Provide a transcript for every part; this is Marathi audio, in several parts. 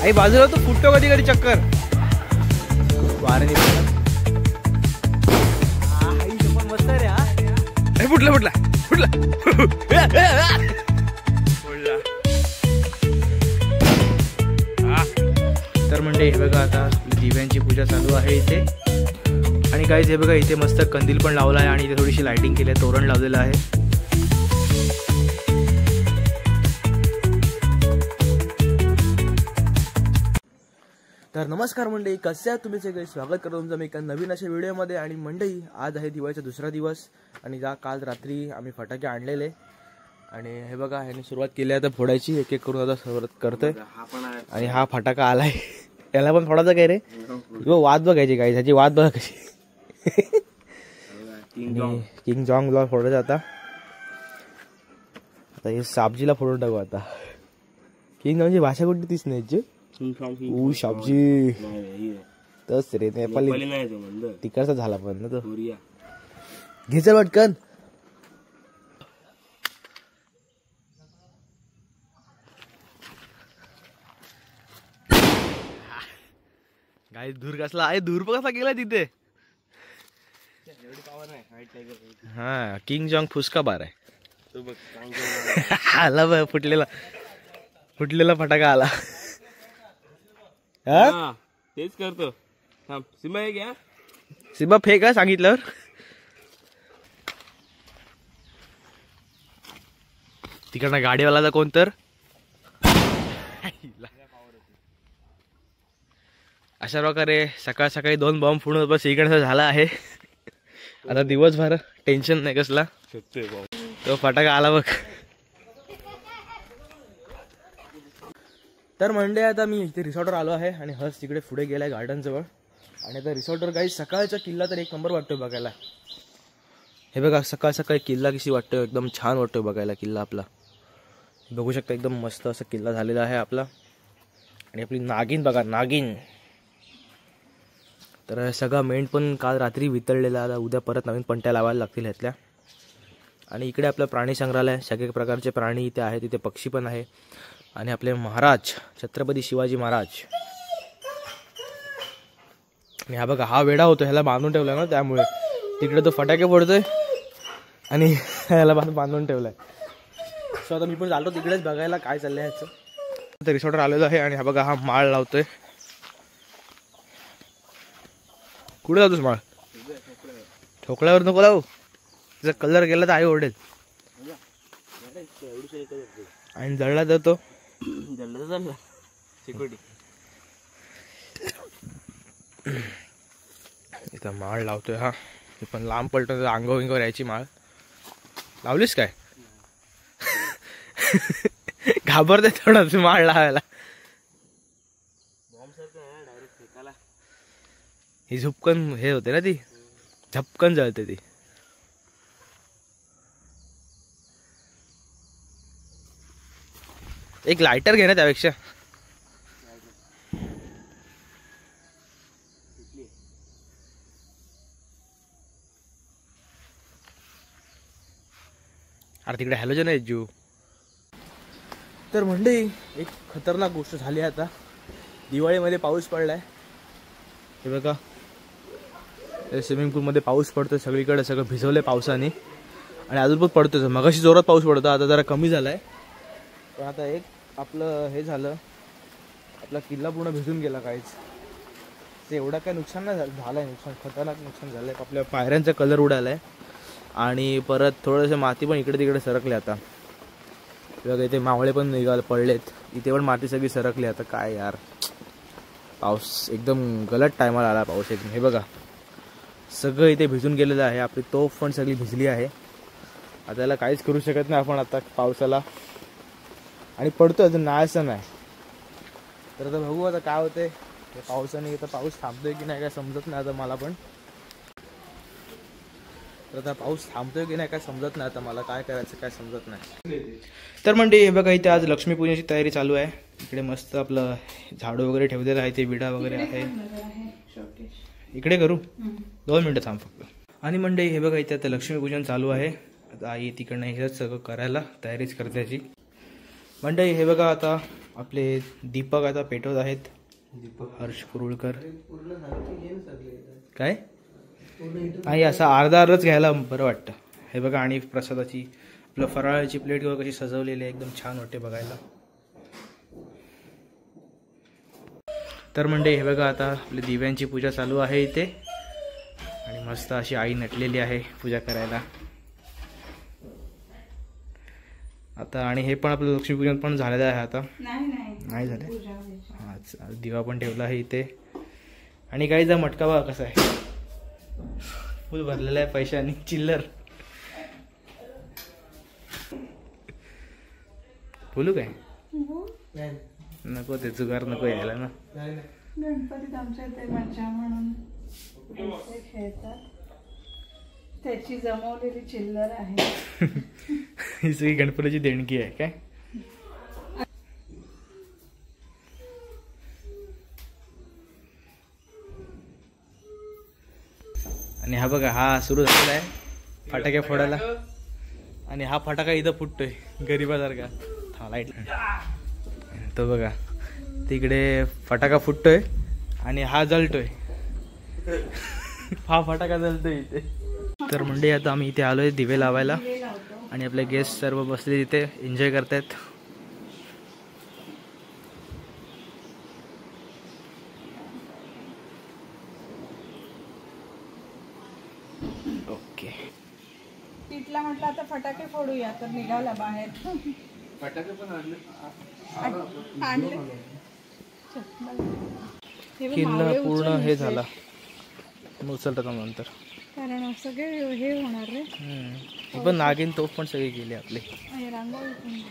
आई बाजूला तो फुटतो कधी कधी चक्कर वाऱ्याने मस्त रे हा फुटला फुटला फुटला तर म्हणजे हे बघा आता दिव्यांची पूजा चालू आहे इथे आणि काहीच हे बघा इथे मस्त कंदील पण लावला आहे आणि इथे थोडीशी लाइटिंग केली आहे, तोरण लावलेलं आहे. तर नमस्कार मंडळी, कसे आहात तुम्ही सगळे? स्वागत करतो तुमचं मी एका नवीन अशा व्हिडिओमध्ये. आणि मंडळी आज आहे दिवाळीचा दुसरा दिवस आणि काल रात्री आम्ही फटाके आणलेले आणि हे बघा ह्याने सुरुवात केली आहे आता फोडायची. एक एक करून आता सुरुवात करतोय आणि हा फटाका आलाय त्याला पण फोडायचा काय रे? वाद बघायची काय ह्याची वाद बघा कशी. किंग जॉंगला फोडायचं आता हे साबजीला फोडून टाकू आता. किंग जॉंगची भाषा कुठली तीच नाही शाबजी तस रे नेपाली तिकडचा झाला पण ना तो. घे पटकन. काय धूर कसला आहे, धूर कसा गेला तिथे. हा किंग जॉंग फुसका बार आहे. आला बघ फुटलेला फटाका आला. तेच करतो. सिंबा आहे घ्या, सिंबा फेक आहे सांगितल्यावर. तिकडनं गाडीवाला कोण तर अशा प्रकारे सकाळ सकाळी 2 बॉम्ब फोडून बस इकडचा झाला आहे. आता दिवसभर टेन्शन नाही कसला. तो फटाका आला बघ. तर म्हणले आता मी इथे रिसॉर्टवर आलो आहे आणि हर्ष तिकडे पुढे गेलाय गार्डन जवळ. आणि आता रिसॉर्टवर काही सकाळचा किल्ला तर एक नंबर वाटतोय बघायला. हे बघा सकाळ सकाळी किल्ला कशी वाटतोय, एकदम छान वाटतोय बघायला किल्ला आपला. बघू शकता एकदम मस्त असा किल्ला झालेला आहे आपला. आणि आपली नागिन बघा, नागिन. तर सगळा मेंढ पण काल रात्री वितळलेला, आता उद्या परत नवीन पंट्या लावायला लागतील ह्यातल्या. आणि इकडे आपलं प्राणी संग्रहालय, सगळे प्रकारचे प्राणी इथे आहेत, इथे पक्षी पण आहे. आणि आपले महाराज छत्रपती शिवाजी महाराज. आणि हा बघा हा वेडा होतो, ह्याला बांधून ठेवलाय ना त्यामुळे. तिकडे तो फटाके फोडतोय आणि ह्याला बांधून ठेवलाय. सो आता मी पण चालतो तिकडेच बघायला काय चाललंय ह्याचं. तर रिसॉर्टवर आलेलो आहे आणि हा बघा हा माळ लावतोय. कुठे जातोस माळ? ठोकळ्यावर नको लावू, त्याचा कलर गेला तर आई ओरडेल. आणि जळला जातो सिक्युरिटी. इथं माळ लावतोय हा, पण लांब पलटून अंगावर विंगावर यायची माळ लावलीस काय? घाबरते थोडं माळ लावायला. ही झुपकन हे होते ना, ती झपकन जळते ती. एक लायटर घे ना त्यापेक्षा. अरे तिकडे हॅलोजन आहे जीव. तर म्हणजे एक खतरनाक गोष्ट झाली आता. दिवाळीमध्ये पाऊस पडलाय. हे बघा स्विमिंग पूलमध्ये पाऊस पडतोय सगळीकडे, सगळं भिजवलंय पावसाने. आणि अजून पण पडतोय. मगाशी जोरात पाऊस पडतो, आता जरा कमी झालाय. पण आता एक आपलं हे झालं, आपला किल्ला पूर्ण भिजून गेला. काहीच ते एवढं काय नुकसान नाही झालंय. नुकसान खतरनाक नुकसान झालंय. आपल्या पायऱ्यांचा कलर उडालाय आणि परत थोडंसं माती पण इकडे तिकडे सरकले. आता बघा इथे मावळे पण निघाले पडलेत, इथे पण माती सगळी सरकली. आता काय यार, पाऊस एकदम गलत टायमाला आला पाऊस एकदम. हे बघा सगळं इथे भिजून गेलेलं आहे. आपली तोफ पण सगळी भिजली आहे. आता याला काहीच करू शकत नाही आपण आता पावसाला. आणि पडतो अजून नाही असं नाही. तर आता बघू आता काय होतंय पावसाने. आता पाऊस थांबतोय की नाही काय समजत नाही आता मला पण. तर आता पाऊस थांबतोय की नाही काय समजत नाही आता मला. काय करायचं काय समजत नाही. तर म्हणजे हे बघा इथे आज लक्ष्मीपूजनाची तयारी चालू आहे. इकडे मस्त आपलं झाडू वगैरे ठेवलेलं आहे, ते विडा वगैरे आहे. इकडे करू 2 मिनिटं थांब फक्त. आणि म्हणजे हे बघा इथे आता लक्ष्मीपूजन चालू आहे. आता आई तिकडनं हे सगळं करायला तयारीच करते त्याची. मंडळी हे बघा आता आपले दीपक आता पेटवत आहेत. हर्ष कुरुळकर काय आणि असं अर्धा अर्धच घ्यायला बरं वाटतं. हे बघा आणि प्रसादाची आपलं फराळाची प्लेट कशी सजवलेली आहे, एकदम छान वाटते बघायला. तर म्हणजे हे बघा आता आपली दिव्यांची पूजा चालू आहे इथे आणि मस्त अशी आई नटलेली आहे पूजा करायला आता. आणि हे पण आपलं लक्ष्मीपूजन पण झालेलं आहे आता. नाही झालं. आज दिवा पण ठेवला आहे इथे. आणि काहीचा मटका बघा कसा आहे, फुल भरलेला आहे पैशानी चिल्लर. बोलू काय नको, ते जुगार नको यायला ना. गणपतीत आमच्या ते मज्जा म्हणून पैसे खेळतात, त्याची जमवलेली चिल्लर आहे. ही सगळी गणपतीची देणगी आहे काय. आणि हा बघा हा सुरू झालेला आहे फटाके फोडायला. आणि हा फटाका इथं फुटतोय गरीबासारखा. हा लाईट तो बघा तिकडे फटाका फुटतोय आणि हा जळतोय. हा फटाका जळतोय इथे. तर म्हणजे आता आम्ही इथे आलोय दिवे लावायला आणि आपले गेस्ट सर्व बसले तिथे एन्जॉय करतायत. ओके तिथला म्हटलं आता फटाके फोडूया तर निघाला बाहेर. फटाके पण आणले किल्ला पूर्ण हे झाला उचलता नंतर, कारण सगळे हे होणार रे. पण नागिन तोफ पण सगळे गेले आपले. रांगोळी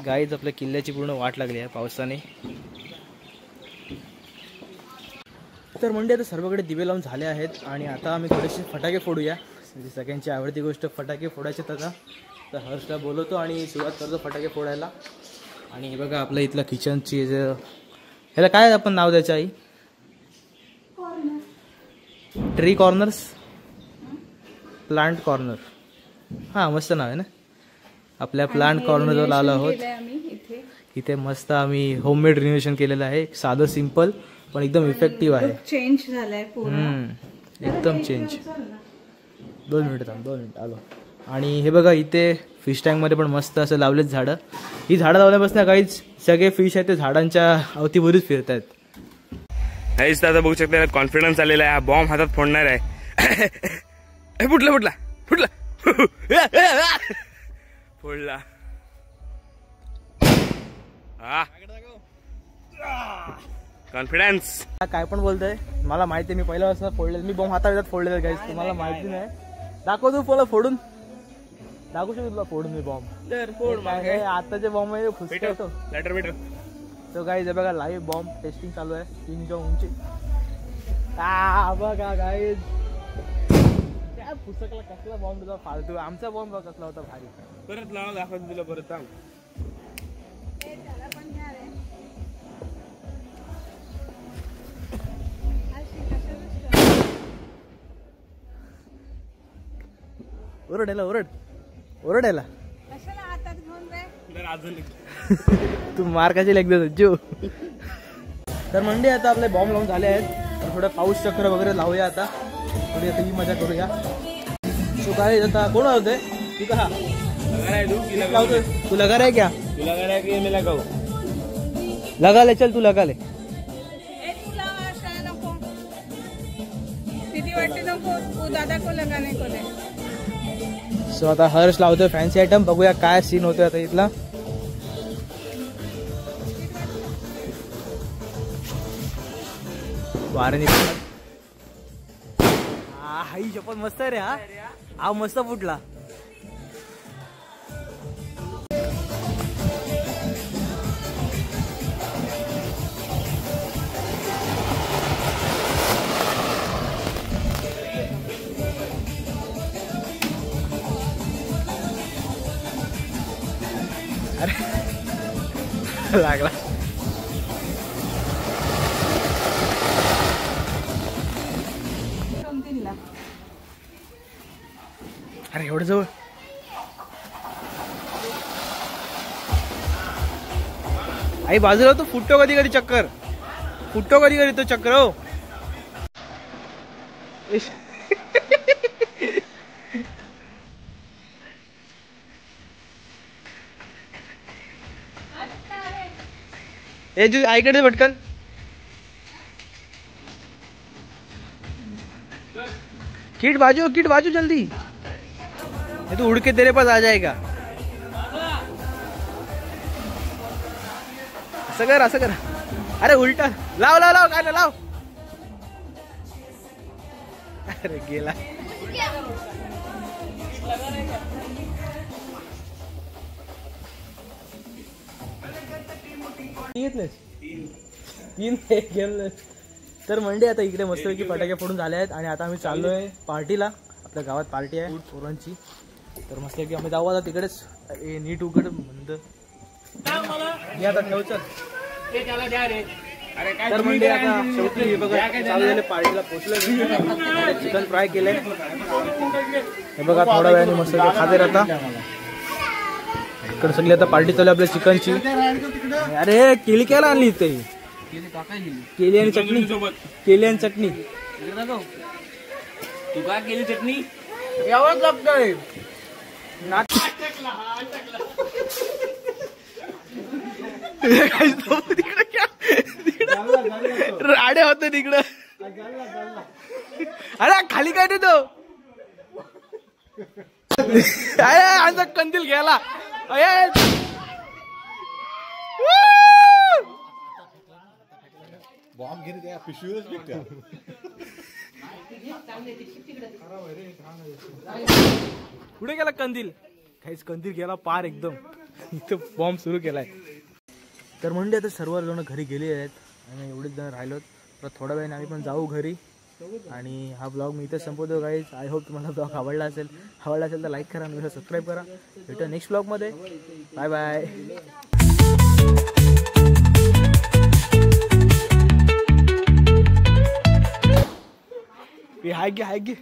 गाईच आपल्या किल्ल्याची पूर्ण वाट लागली आहे पावसाने. तर म्हणजे आता सर्वकडे दिवे लावून झाले आहेत आणि आता आम्ही थोडेसे फटाके फोडूया. सगळ्यांची आवडती गोष्ट फटाके फोडायचे आता. तर हर्षला बोलवतो आणि सुरुवात करतो फटाके फोडायला. आणि हे बघा आपलं इथलं किचनची ह्याला काय आपण नाव द्यायचं आई? Tree corners, plant corner. हां मस्त नाव आहे ना. आपल्या प्लांट कॉर्नरवर आलो आहोत. इथे मस्त आम्ही होममेड रिनोव्हेशन केलेलं आहे. साधं सिंपल पण एकदम इफेक्टिव्ह आहे. चेंज झालाय पूर्ण, एकदम चेंज. 2 मिनिट आलो. आणि हे बघा इथे फिश टँकमध्ये पण मस्त असं लावलेत झाडं. ही झाडं लावल्यापासून काहीच सगळे फिश आहेत ते झाडांच्या अवतीभोवतीच फिरत आहेत. काहीच दादा बघू शकता कॉन्फिडन्स आलेला आहे. बॉम्ब हातात फोडणार आहे. फुटला फोडला. कॉन्फिडन्स. काय पण बोलतोय मला माहिती आहे. मी पहिल्या वर्षात फोडले, मी बॉम्ब हातात फोडलेला गाईस. तुम्हाला माहिती नाही. दाखव तू मला फोडून दाखवू शकतो तुला फोडून मी बॉम्ब. आताचे बॉम्ब आहे फुसतो तो गाईज. बघा लाईव्ह बॉम्ब टेस्टिंग चालू आहे 3 उंची. बघा गाईज त्या पुस्तकाला कसला बॉम्ब तुझा फालतू. आमचा बॉम्ब कसला होता भारी. परत लावा दाखवतो तुला परत सांग. ओरडायला कशाला हातात घेऊन तू मार कशी लागते जो. तर म्हणजे आता आपले बॉम्ब लावून झाले आहेत. तर थोडं पाऊस चक्र वगैरे लावूया आता. थोडी आता ही मजा करूया. सो काय आता कोण होते तू का लावतोय? तू लगा रहा है क्या? मी लगाऊ. लगा ले चल तू लगा ले. वाटते नको दादा को लगाने को दे. सो आता हर्ष लावतोय फॅन्सी आयटम. बघूया काय सीन होतोय आता इथला. वाऱ्याने हाई शपथ मस्त आहे रे. हा मस्त फुटला. अरे लागला. अरे एवढं जवळ आई बाजूला तो फुटतो कधी कधी चक्कर, फुटतो कधी कधी तो चक्र हो. ए जो आईकडे पटकन. किट बाजू जल्दी, ये तो उड़ के तेरे पास आ जाएगा. असं कर. अरे उलटा लाव काय लाव. अरे गेला. तीन गेलं. तर मंडळी आता इकडे मस्तपैकी फटाके फोडून झाले आहेत आणि आता आम्ही चाललोय पार्टीला. आपल्या गावात पार्टी आहे पोरांची. तर मस्तपैकी आम्ही जाऊ आता तिकडेच. नीट उघड मंद आता ठेव चल. तर मंडळी आता शेवटी बघा चालू झाले पार्टीला पोहोचलो. चिकन फ्राय केलंय हे बघा. थोड्या वेळाने मस्त खाते राहता. इकडे सगळी आता पार्टी चालू आपल्या चिकनची. अरे केली काय आणली तरी. केली आणि चटणी. तू का केली चटणी यावंच लागतंय. राडे होते तिकडं. अरे खाली काय देतो. आमचा कंदील घ्यायला. बॉम्ब घेणे त्या पिशवीच निघत्या. पुढे गेला कंदील. काहीच कंदील गेला पार एकदम. इथं बॉम्ब सुरू केलाय. तर म्हणजे आता सर्व जण घरी गेले आहेत आणि एवढेच जण राहिलोत. तर थोड्या वेळाने आम्ही पण जाऊ घरी. आणि हा ब्लॉग मी इथं संपवतो गाईज. आय होप तुम्हाला ब्लॉग आवडला असेल तर लाईक करा आणि सबस्क्राईब करा. भेटू नेक्स्ट ब्लॉगमध्ये. Bye bye. हाय गे